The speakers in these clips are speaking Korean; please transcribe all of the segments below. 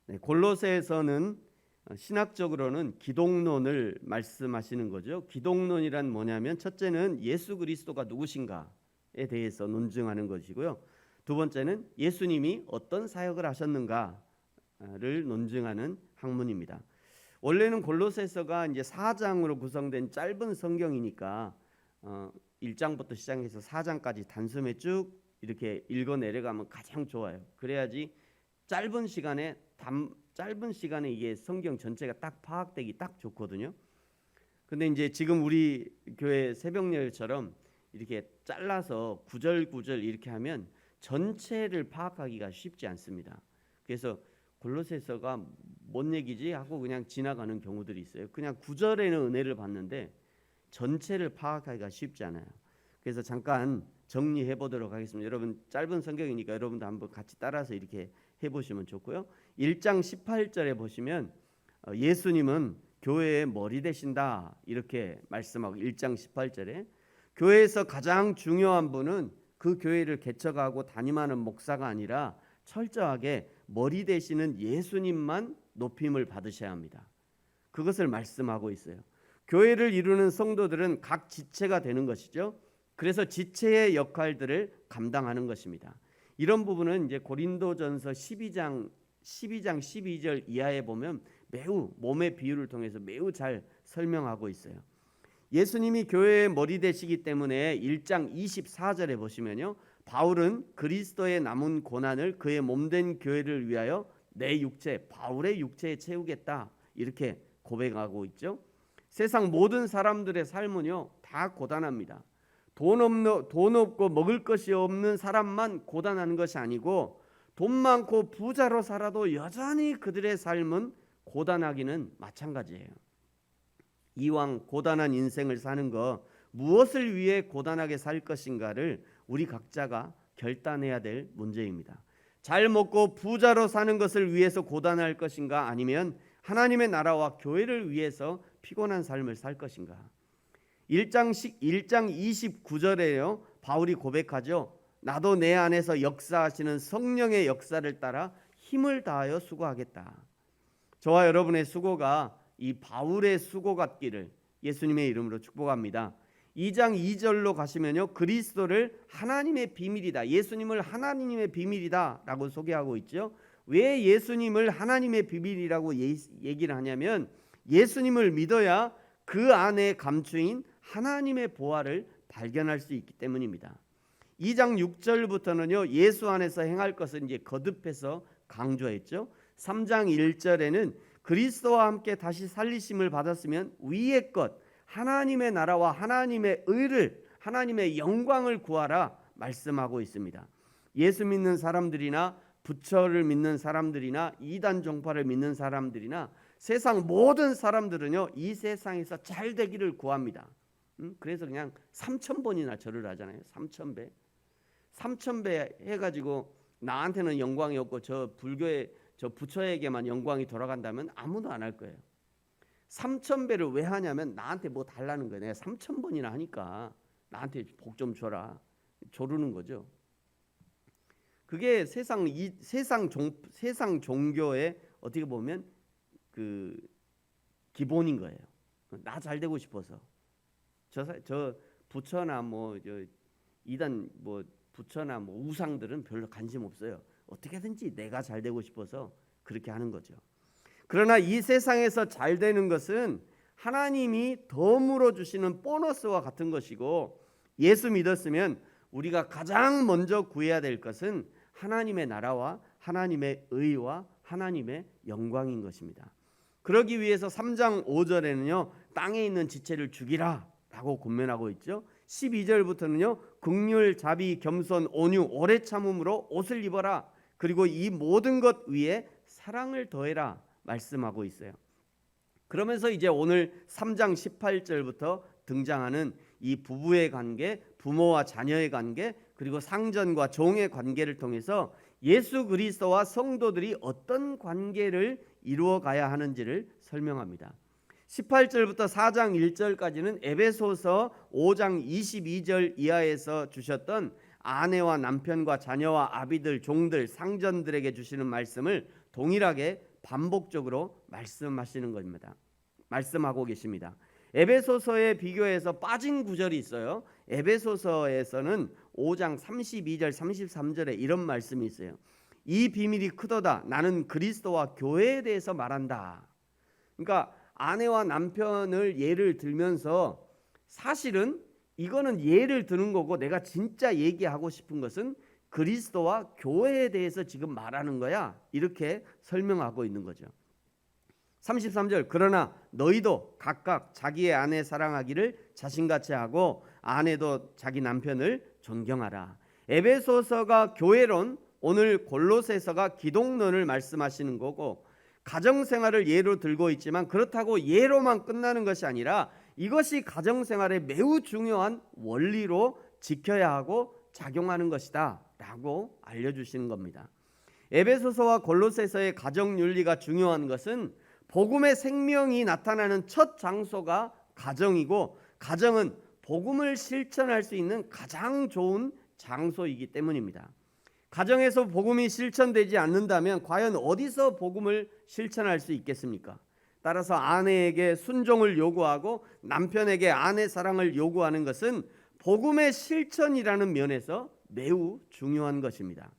네, 골로새에서는 신학적으로는 기독론을 말씀하시는 거죠. 기독론이란 뭐냐면 첫째는 예수 그리스도가 누구신가에 대해서 논증하는 것이고요. 두 번째는 예수님이 어떤 사역을 하셨는가를 논증하는 학문입니다. 원래는 골로새서가 이제 4장으로 구성된 짧은 성경이니까 1장부터 시작해서 4장까지 단숨에 쭉 이렇게 읽어 내려가면 가장 좋아요. 그래야지 짧은 시간에 이게 성경 전체가 딱 파악되기 딱 좋거든요. 근데 이제 지금 우리 교회 새벽예배처럼 이렇게 잘라서 구절구절 이렇게 하면 전체를 파악하기가 쉽지 않습니다. 그래서 골로새서가 뭔 얘기지 하고 그냥 지나가는 경우들이 있어요. 그냥 구절에는 은혜를 받는데 전체를 파악하기가 쉽지 않아요. 그래서 잠깐 정리해 보도록 하겠습니다. 여러분 짧은 성경이니까 여러분도 한번 같이 따라서 이렇게 해보시면 좋고요. 1장 18절에 보시면 예수님은 교회의 머리 되신다 이렇게 말씀하고 1장 18절에 교회에서 가장 중요한 분은 그 교회를 개척하고 담임하는 목사가 아니라 철저하게 머리 되시는 예수님만 높임을 받으셔야 합니다. 그것을 말씀하고 있어요. 교회를 이루는 성도들은 각 지체가 되는 것이죠. 그래서 지체의 역할들을 감당하는 것입니다. 이런 부분은 이제 고린도전서 12장 12절 이하에 보면 매우 몸의 비유를 통해서 매우 잘 설명하고 있어요. 예수님이 교회의 머리 되시기 때문에 1장 24절에 보시면요. 바울은 그리스도의 남은 고난을 그의 몸된 교회를 위하여 내 육체, 바울의 육체에 채우겠다 이렇게 고백하고 있죠. 세상 모든 사람들의 삶은요 다 고단합니다. 돈 없고 먹을 것이 없는 사람만 고단한 것이 아니고 돈 많고 부자로 살아도 여전히 그들의 삶은 고단하기는 마찬가지예요. 이왕 고단한 인생을 사는 거 무엇을 위해 고단하게 살 것인가를 우리 각자가 결단해야 될 문제입니다. 잘 먹고 부자로 사는 것을 위해서 고단할 것인가 아니면 하나님의 나라와 교회를 위해서 피곤한 삶을 살 것인가. 1장 29절에요. 바울이 고백하죠. 나도 내 안에서 역사하시는 성령의 역사를 따라 힘을 다하여 수고하겠다. 저와 여러분의 수고가 이 바울의 수고 같기를 예수님의 이름으로 축복합니다. 2장 2절로 가시면요. 그리스도를 하나님의 비밀이다. 예수님을 하나님의 비밀이다 라고 소개하고 있죠. 왜 예수님을 하나님의 비밀이라고 얘기를 하냐면 예수님을 믿어야 그 안에 감추인 하나님의 보화를 발견할 수 있기 때문입니다. 2장 6절부터는요. 예수 안에서 행할 것을 이제 거듭해서 강조했죠. 3장 1절에는 그리스도와 함께 다시 살리심을 받았으면 위의 것 하나님의 나라와 하나님의 의를 하나님의 영광을 구하라 말씀하고 있습니다. 예수 믿는 사람들이나 부처를 믿는 사람들이나 이단 종파를 믿는 사람들이나 세상 모든 사람들은요 이 세상에서 잘 되기를 구합니다. 그래서 그냥 3,000번이나 절을 하잖아요. 3,000배 3,000배 해가지고 나한테는 영광이 없고 저 불교의 저 부처에게만 영광이 돌아간다면 아무도 안 할 거예요. 3,000배를 왜 하냐면 나한테 뭐 달라는 거예요. 내가 3,000번이나 하니까 나한테 복 좀 줘라. 조르는 거죠. 그게 세상 종교의 어떻게 보면 그 기본인 거예요. 나 잘 되고 싶어서 저 부처나 뭐 저 이단 뭐 부처나 뭐 우상들은 별로 관심 없어요. 어떻게든지 내가 잘 되고 싶어서 그렇게 하는 거죠. 그러나 이 세상에서 잘 되는 것은 하나님이 덤으로 주시는 보너스와 같은 것이고 예수 믿었으면 우리가 가장 먼저 구해야 될 것은 하나님의 나라와 하나님의 의와 하나님의 영광인 것입니다. 그러기 위해서 3장 5절에는요. 땅에 있는 지체를 죽이라 라고 권면하고 있죠. 12절부터는요. 긍휼, 자비, 겸손, 온유, 오래 참음으로 옷을 입어라. 그리고 이 모든 것 위에 사랑을 더해라 말씀하고 있어요. 그러면서 이제 오늘 3장 18절부터 등장하는 이 부부의 관계, 부모와 자녀의 관계, 그리고 상전과 종의 관계를 통해서 예수 그리스도와 성도들이 어떤 관계를 이루어 가야 하는지를 설명합니다. 18절부터 4장 1절까지는 에베소서 5장 22절 이하에서 주셨던 아내와 남편과 자녀와 아비들, 종들, 상전들에게 주시는 말씀을 동일하게 반복적으로 말씀하시는 겁니다. 말씀하고 계십니다. 에베소서에 비교해서 빠진 구절이 있어요. 에베소서에서는 5장 32절 33절에 이런 말씀이 있어요. 이 비밀이 크도다. 나는 그리스도와 교회에 대해서 말한다. 그러니까 아내와 남편을 예를 들면서 사실은 이거는 예를 드는 거고, 내가 진짜 얘기하고 싶은 것은 그리스도와 교회에 대해서 지금 말하는 거야. 이렇게 설명하고 있는 거죠. 33절 그러나 너희도 각각 자기의 아내 사랑하기를 자신같이 하고 아내도 자기 남편을 존경하라. 에베소서가 교회론, 오늘 골로새서가 기독론을 말씀하시는 거고, 가정생활을 예로 들고 있지만 그렇다고 예로만 끝나는 것이 아니라 이것이 가정생활의 매우 중요한 원리로 지켜야 하고 작용하는 것이다 라고 알려주시는 겁니다. 에베소서와 골로새서의 가정윤리가 중요한 것은 복음의 생명이 나타나는 첫 장소가 가정이고, 가정은 복음을 실천할 수 있는 가장 좋은 장소이기 때문입니다. 가정에서 복음이 실천되지 않는다면 과연 어디서 복음을 실천할 수 있겠습니까? 따라서 아내에게 순종을 요구하고 남편에게 아내 사랑을 요구하는 것은 복음의 실천이라는 면에서 매우 중요한 것입니다.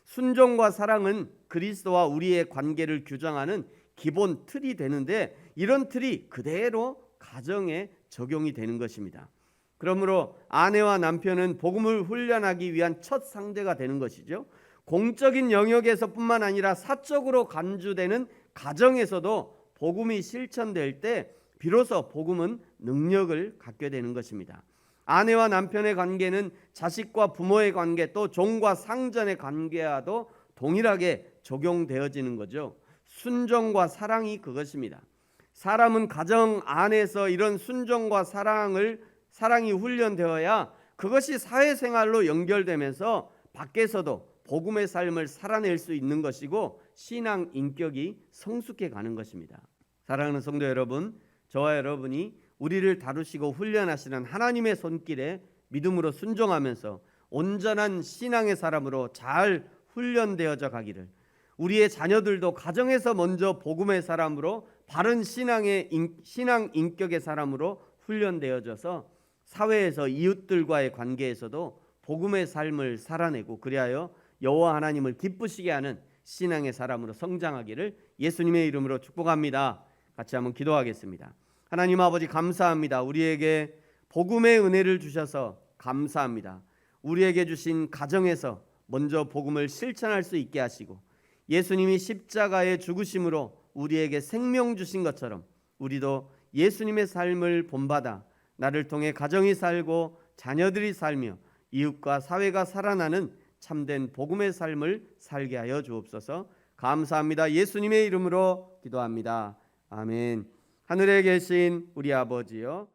순종과 사랑은 그리스도와 우리의 관계를 규정하는 기본 틀이 되는데, 이런 틀이 그대로 가정에 적용이 되는 것입니다. 그러므로 아내와 남편은 복음을 훈련하기 위한 첫 상대가 되는 것이죠. 공적인 영역에서뿐만 아니라 사적으로 간주되는 가정에서도 복음이 실천될 때 비로소 복음은 능력을 갖게 되는 것입니다. 아내와 남편의 관계는 자식과 부모의 관계, 또 종과 상전의 관계와도 동일하게 적용되어지는 거죠. 순종과 사랑이 그것입니다. 사람은 가정 안에서 이런 순종과 사랑이 훈련되어야 그것이 사회생활로 연결되면서 밖에서도 복음의 삶을 살아낼 수 있는 것이고 신앙 인격이 성숙해 가는 것입니다. 사랑하는 성도 여러분, 저와 여러분이 우리를 다루시고 훈련하시는 하나님의 손길에 믿음으로 순종하면서 온전한 신앙의 사람으로 잘 훈련되어져 가기를, 우리의 자녀들도 가정에서 먼저 복음의 사람으로 바른 신앙 인격의 사람으로 훈련되어져서 사회에서 이웃들과의 관계에서도 복음의 삶을 살아내고 그리하여 여호와 하나님을 기쁘시게 하는 신앙의 사람으로 성장하기를 예수님의 이름으로 축복합니다. 같이 한번 기도하겠습니다. 하나님 아버지, 감사합니다. 우리에게 복음의 은혜를 주셔서 감사합니다. 우리에게 주신 가정에서 먼저 복음을 실천할 수 있게 하시고, 예수님이 십자가의 죽으심으로 우리에게 생명 주신 것처럼 우리도 예수님의 삶을 본받아 나를 통해 가정이 살고 자녀들이 살며 이웃과 사회가 살아나는 참된 복음의 삶을 살게 하여 주옵소서. 감사합니다. 예수님의 이름으로 기도합니다. 아멘. 하늘에 계신 우리 아버지요,